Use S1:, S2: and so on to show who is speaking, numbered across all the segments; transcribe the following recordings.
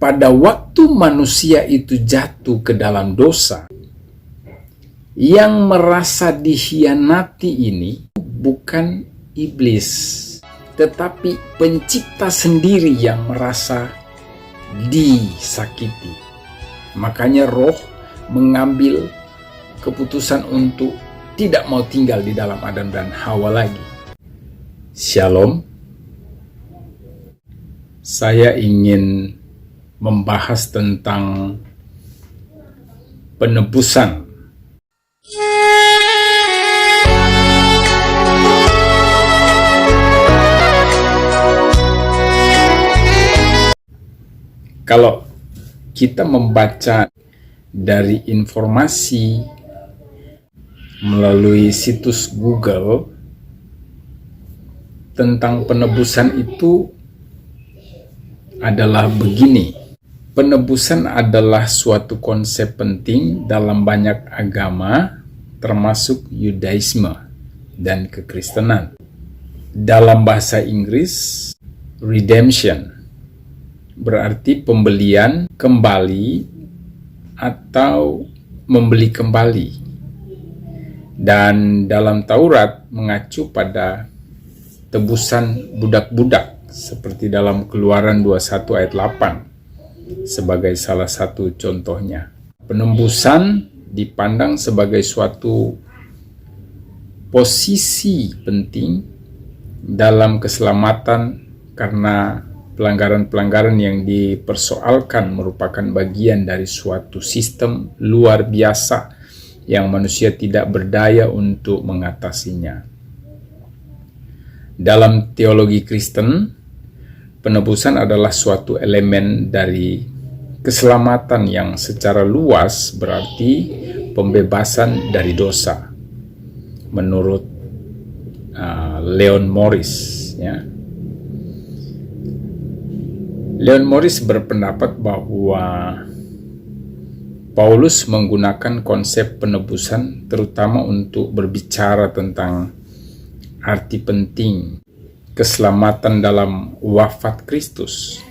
S1: pada waktu manusia itu jatuh ke dalam dosa, yang merasa dikhianati ini bukan iblis, tetapi pencipta sendiri yang merasa disakiti. Makanya roh mengambil keputusan untuk tidak mau tinggal di dalam Adam dan Hawa lagi. Shalom. Saya ingin membahas tentang penebusan. Kalau kita membaca dari informasi melalui situs Google tentang penebusan itu adalah begini. Penebusan adalah suatu konsep penting dalam banyak agama, termasuk Yudaisme dan kekristenan. Dalam bahasa Inggris, redemption berarti pembelian kembali atau membeli kembali. Dan dalam Taurat mengacu pada tebusan budak-budak seperti dalam Keluaran 21 ayat 8 sebagai salah satu contohnya. Penebusan dipandang sebagai suatu posisi penting dalam keselamatan karena pelanggaran-pelanggaran yang dipersoalkan merupakan bagian dari suatu sistem luar biasa yang manusia tidak berdaya untuk mengatasinya. Dalam teologi Kristen, penebusan adalah suatu elemen dari keselamatan yang secara luas berarti pembebasan dari dosa. Menurut Leon Morris, ya. Leon Morris berpendapat bahwa Paulus menggunakan konsep penebusan terutama untuk berbicara tentang arti penting keselamatan dalam wafat Kristus.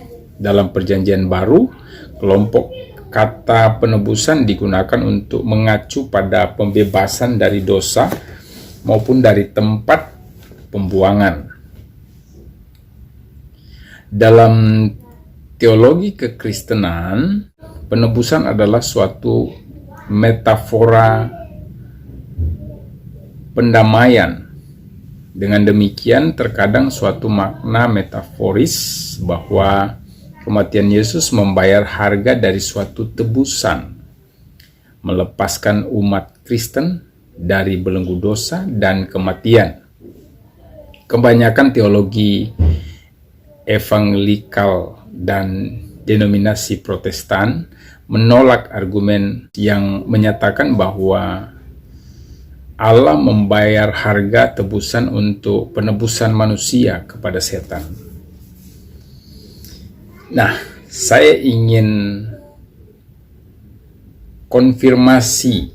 S1: Dalam Perjanjian Baru, kelompok kata penebusan digunakan untuk mengacu pada pembebasan dari dosa maupun dari tempat pembuangan. Dalam teologi kekristenan, penebusan adalah suatu metafora pendamaian. Dengan demikian, terkadang suatu makna metaforis bahwa kematian Yesus membayar harga dari suatu tebusan, melepaskan umat Kristen dari belenggu dosa dan kematian. Kebanyakan teologi evangelikal dan denominasi Protestan menolak argumen yang menyatakan bahwa Allah membayar harga tebusan untuk penebusan manusia kepada setan. Nah, saya ingin konfirmasi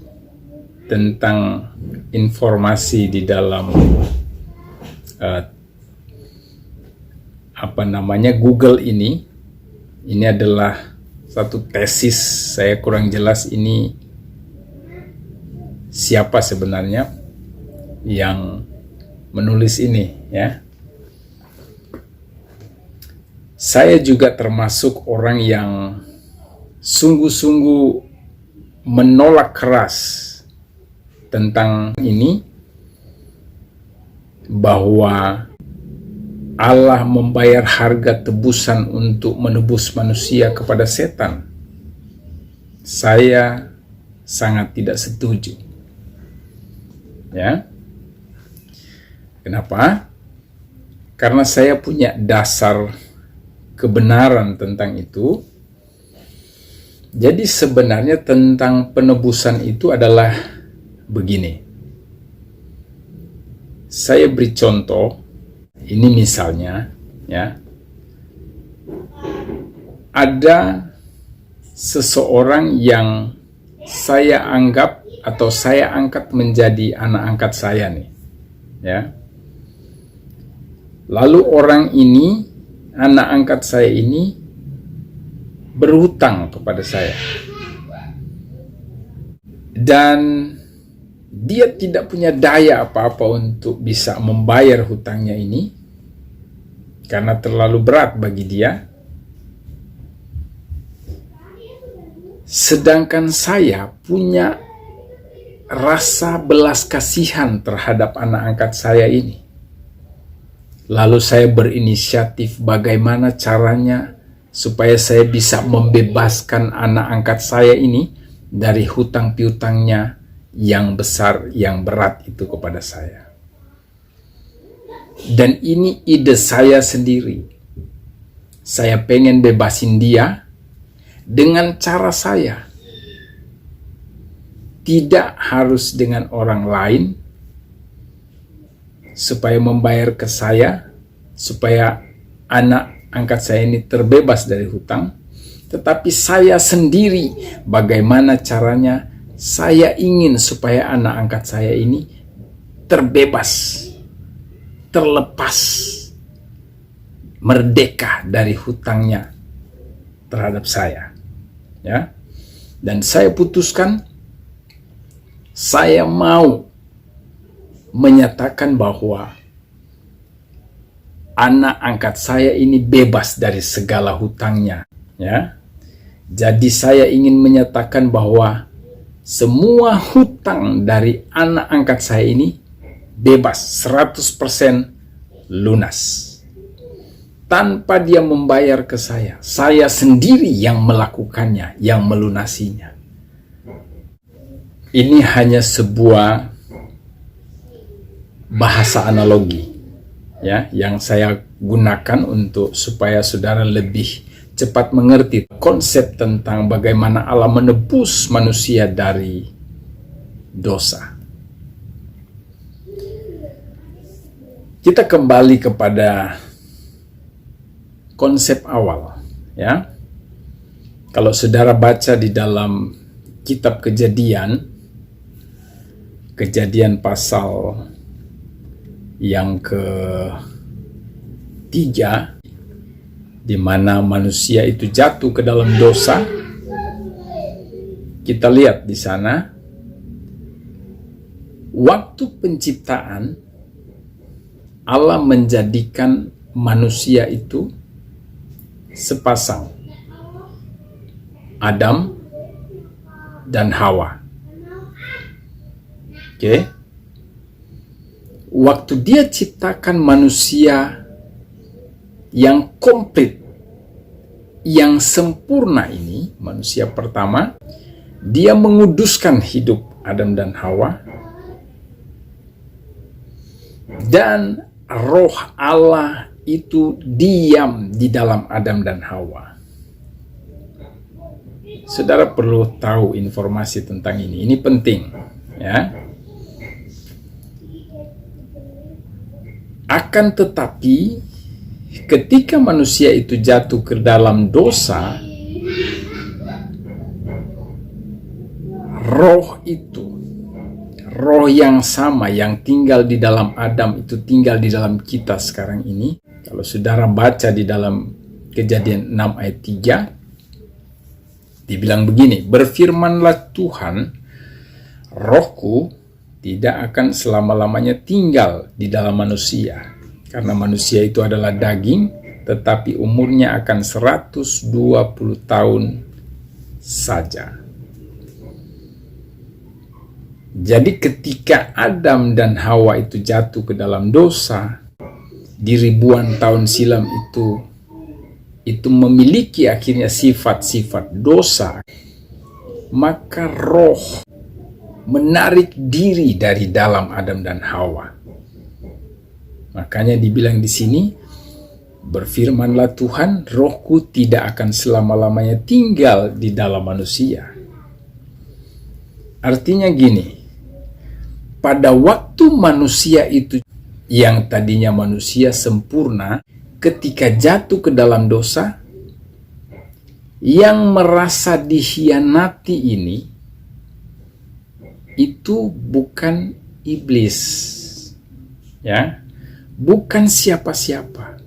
S1: tentang informasi di dalam Google ini. Ini adalah satu tesis, saya kurang jelas ini siapa sebenarnya yang menulis ini, ya. Saya juga termasuk orang yang sungguh-sungguh menolak keras tentang ini, bahwa Allah membayar harga tebusan untuk menebus manusia kepada setan. Saya sangat tidak setuju. Ya. Kenapa? Karena saya punya dasar kebenaran tentang itu. Jadi sebenarnya tentang penebusan itu adalah begini. Saya beri contoh. Ini misalnya, ya, ada seseorang yang saya anggap atau saya angkat menjadi anak angkat saya nih, ya. Lalu orang ini, anak angkat saya ini, berhutang kepada saya. Dan dia tidak punya daya apa-apa untuk bisa membayar hutangnya ini karena terlalu berat bagi dia. Sedangkan saya punya rasa belas kasihan terhadap anak angkat saya ini. Lalu saya berinisiatif bagaimana caranya supaya saya bisa membebaskan anak angkat saya ini dari hutang piutangnya yang besar, yang berat itu kepada saya. Dan ini ide saya sendiri. Saya pengen bebasin dia dengan cara saya. Tidak harus dengan orang lain supaya membayar ke saya, supaya anak angkat saya ini terbebas dari hutang. Tetapi saya sendiri, bagaimana caranya saya ingin supaya anak angkat saya ini terbebas, terlepas, merdeka dari hutangnya terhadap saya. Ya. Dan saya putuskan, saya mau menyatakan bahwa anak angkat saya ini bebas dari segala hutangnya. Ya, jadi saya ingin menyatakan bahwa semua hutang dari anak angkat saya ini bebas, 100% lunas. Tanpa dia membayar ke saya sendiri yang melakukannya, yang melunasinya. Ini hanya sebuah bahasa analogi, ya, yang saya gunakan untuk supaya saudara lebih cepat mengerti konsep tentang bagaimana Allah menebus manusia dari dosa. Kita kembali kepada konsep awal, ya. Kalau saudara baca di dalam kitab Kejadian pasal yang ke-3, di mana manusia itu jatuh ke dalam dosa. Kita lihat di sana, waktu penciptaan Allah menjadikan manusia itu sepasang, Adam dan Hawa. Oke. Waktu dia ciptakan manusia yang komplit, yang sempurna ini, manusia pertama, dia menguduskan hidup Adam dan Hawa, dan roh Allah itu diam di dalam Adam dan Hawa. Saudara perlu tahu informasi tentang ini. Ini penting, ya. Akan tetapi, ketika manusia itu jatuh ke dalam dosa, roh itu, roh yang sama yang tinggal di dalam Adam itu tinggal di dalam kita sekarang ini. Kalau saudara baca di dalam Kejadian 6 ayat 3, dibilang begini, berfirmanlah Tuhan, rohku tidak akan selama-lamanya tinggal di dalam manusia. Karena manusia itu adalah daging, tetapi umurnya akan 120 tahun saja. Jadi ketika Adam dan Hawa itu jatuh ke dalam dosa, di ribuan tahun silam itu memiliki akhirnya sifat-sifat dosa, maka roh menarik diri dari dalam Adam dan Hawa. Makanya dibilang di sini, berfirmanlah Tuhan, rohku tidak akan selama-lamanya tinggal di dalam manusia. Artinya gini, pada waktu manusia itu yang tadinya manusia sempurna, ketika jatuh ke dalam dosa, yang merasa dikhianati ini itu bukan iblis, ya, bukan siapa-siapa,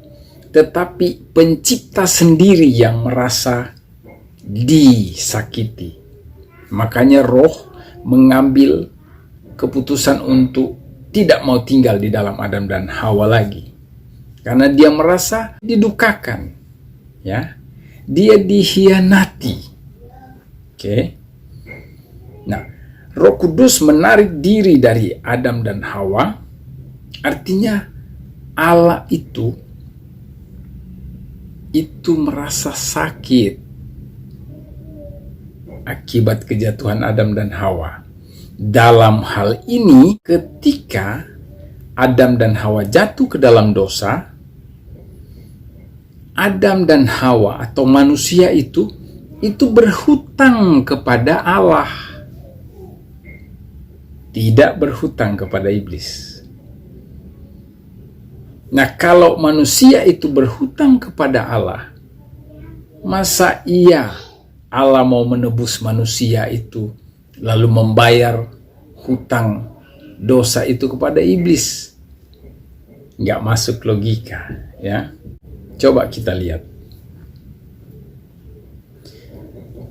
S1: tetapi pencipta sendiri yang merasa disakiti. Makanya roh mengambil keputusan untuk tidak mau tinggal di dalam Adam dan Hawa lagi. Karena dia merasa didukakan, ya. Dia dikhianati. Oke. Nah, Roh Kudus menarik diri dari Adam dan Hawa, artinya Allah itu merasa sakit akibat kejatuhan Adam dan Hawa. Dalam hal ini, ketika Adam dan Hawa jatuh ke dalam dosa, Adam dan Hawa atau manusia itu berhutang kepada Allah, tidak berhutang kepada iblis. Nah, kalau manusia itu berhutang kepada Allah, masa iya Allah mau menebus manusia itu lalu membayar hutang dosa itu kepada iblis? Nggak masuk logika, ya. Coba kita lihat.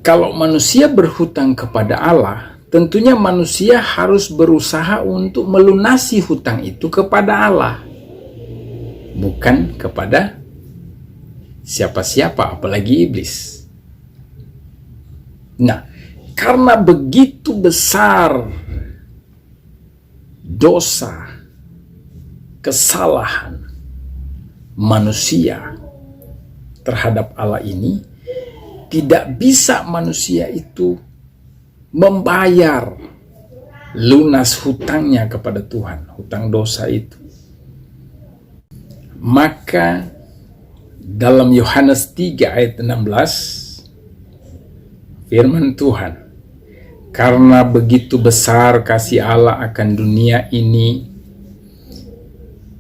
S1: Kalau manusia berhutang kepada Allah, tentunya manusia harus berusaha untuk melunasi hutang itu kepada Allah, bukan kepada siapa-siapa, apalagi iblis. Nah, karena begitu besar dosa, kesalahan manusia terhadap Allah ini, tidak bisa manusia itu membayar lunas hutangnya kepada Tuhan, hutang dosa itu. Maka dalam Yohanes 3 ayat 16, firman Tuhan, karena begitu besar kasih Allah akan dunia ini,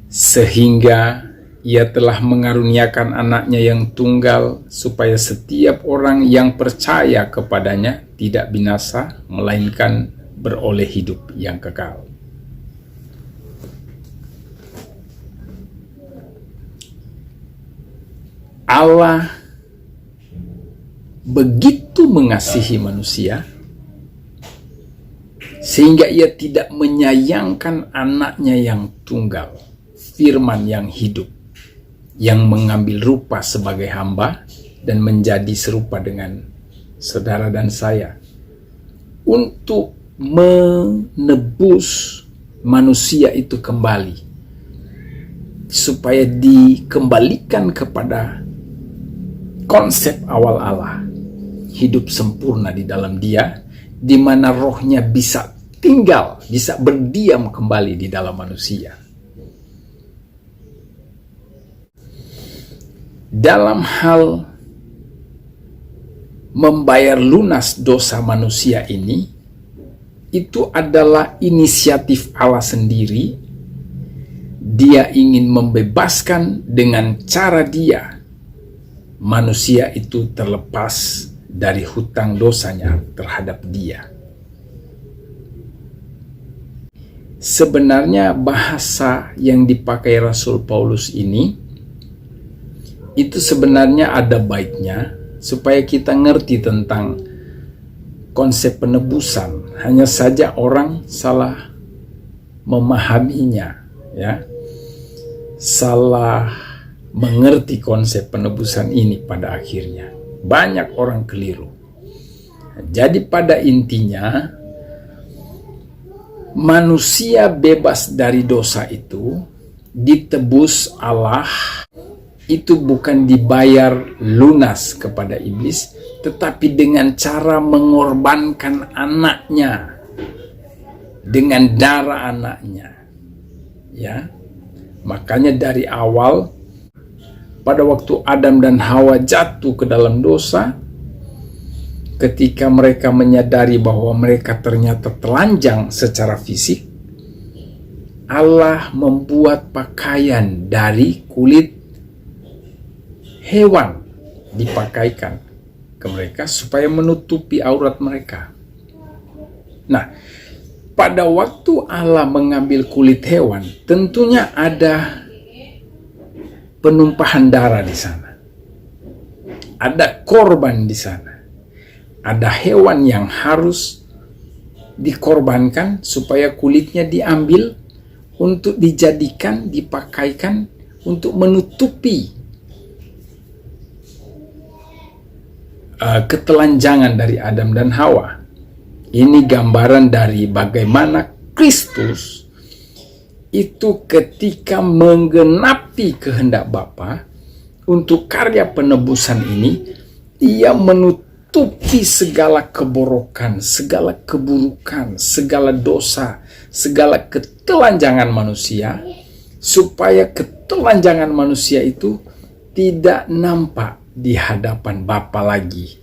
S1: sehingga Ia telah mengaruniakan anaknya yang tunggal, supaya setiap orang yang percaya kepadanya tidak binasa, melainkan beroleh hidup yang kekal. Allah begitu mengasihi manusia, sehingga Ia tidak menyayangkan anaknya yang tunggal, firman yang hidup, yang mengambil rupa sebagai hamba dan menjadi serupa dengan saudara dan saya, untuk menebus manusia itu kembali, supaya dikembalikan kepada konsep awal Allah, hidup sempurna di dalam Dia, di mana rohnya bisa tinggal, bisa berdiam kembali di dalam manusia. Dalam hal membayar lunas dosa manusia ini, itu adalah inisiatif Allah sendiri. Dia ingin membebaskan dengan cara Dia, manusia itu terlepas dari hutang dosanya terhadap Dia. Sebenarnya bahasa yang dipakai Rasul Paulus ini itu sebenarnya ada baiknya, supaya kita ngerti tentang konsep penebusan. Hanya saja orang salah memahaminya, ya, salah mengerti konsep penebusan ini pada akhirnya. Banyak orang keliru. Jadi pada intinya, manusia bebas dari dosa itu ditebus Allah, itu bukan dibayar lunas kepada iblis, tetapi dengan cara mengorbankan anaknya, dengan darah anaknya, ya. Makanya dari awal, pada waktu Adam dan Hawa jatuh ke dalam dosa, ketika mereka menyadari bahwa mereka ternyata telanjang secara fisik, Allah membuat pakaian dari kulit hewan, dipakaikan ke mereka supaya menutupi aurat mereka. Nah, pada waktu Allah mengambil kulit hewan, tentunya ada penumpahan darah di sana, ada korban di sana. ada hewan yang harus dikorbankan supaya kulitnya diambil untuk dijadikan, dipakaikan untuk menutupi ketelanjangan dari Adam dan Hawa. Ini gambaran dari bagaimana Kristus itu ketika menggenapi kehendak Bapa untuk karya penebusan ini, ia menutupi segala keborokan, segala keburukan, segala dosa, segala ketelanjangan manusia, supaya ketelanjangan manusia itu tidak nampak di hadapan Bapa lagi,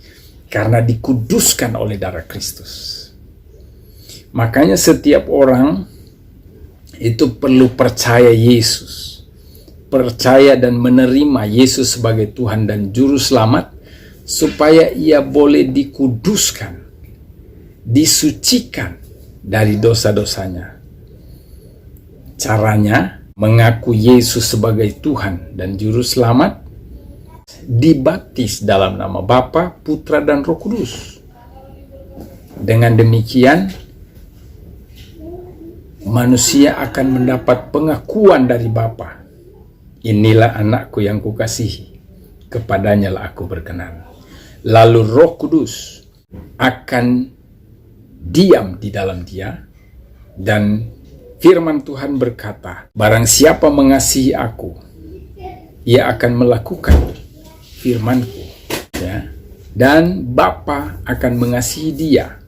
S1: karena dikuduskan oleh darah Kristus. Makanya setiap orang itu perlu percaya Yesus, percaya dan menerima Yesus sebagai Tuhan dan Juru Selamat, supaya ia boleh dikuduskan, disucikan dari dosa-dosanya. Caranya mengaku Yesus sebagai Tuhan dan Juru Selamat, dibaptis dalam nama Bapa, Putra, dan Roh Kudus. Dengan demikian, manusia akan mendapat pengakuan dari Bapa. Inilah anakku yang kukasihi, kepadanya lah aku berkenan. Lalu Roh Kudus akan diam di dalam dia, dan firman Tuhan berkata, barang siapa mengasihi aku, ia akan melakukan firman-Ku, ya. Dan Bapa akan mengasihi dia,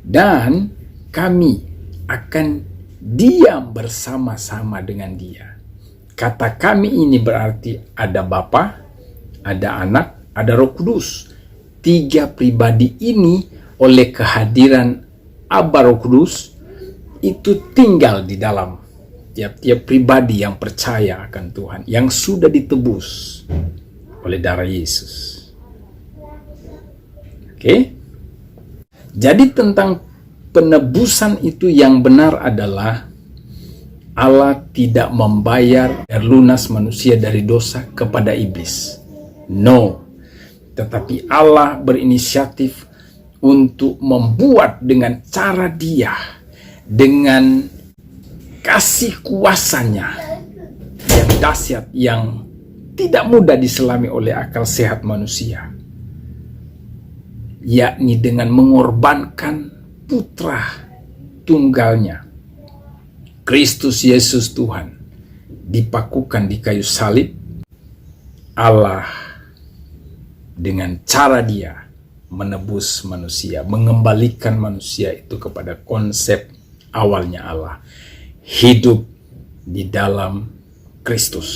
S1: dan kami akan diam bersama-sama dengan dia. Kata kami ini berarti ada Bapa, ada Anak, ada Roh Kudus. 3 pribadi ini oleh kehadiran Aba Roh Kudus itu tinggal di dalam tiap-tiap pribadi yang percaya akan Tuhan, yang sudah ditebus oleh darah Yesus. Oke? Jadi tentang penebusan itu yang benar adalah Allah tidak membayar lunas manusia dari dosa kepada iblis. No. Tetapi Allah berinisiatif untuk membuat dengan cara Dia, dengan kasih kuasanya yang dahsyat, yang tidak mudah diselami oleh akal sehat manusia, yakni dengan mengorbankan Putra tunggalnya, Kristus Yesus Tuhan, dipakukan di kayu salib. Allah dengan cara Dia menebus manusia, mengembalikan manusia itu kepada konsep awalnya Allah, hidup di dalam Kristus.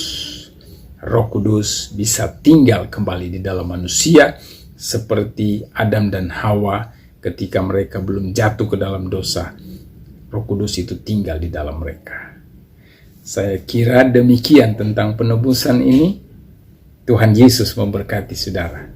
S1: Roh Kudus bisa tinggal kembali di dalam manusia seperti Adam dan Hawa ketika mereka belum jatuh ke dalam dosa. Roh Kudus itu tinggal di dalam mereka. Saya kira demikian tentang penebusan ini. Tuhan Yesus memberkati saudara.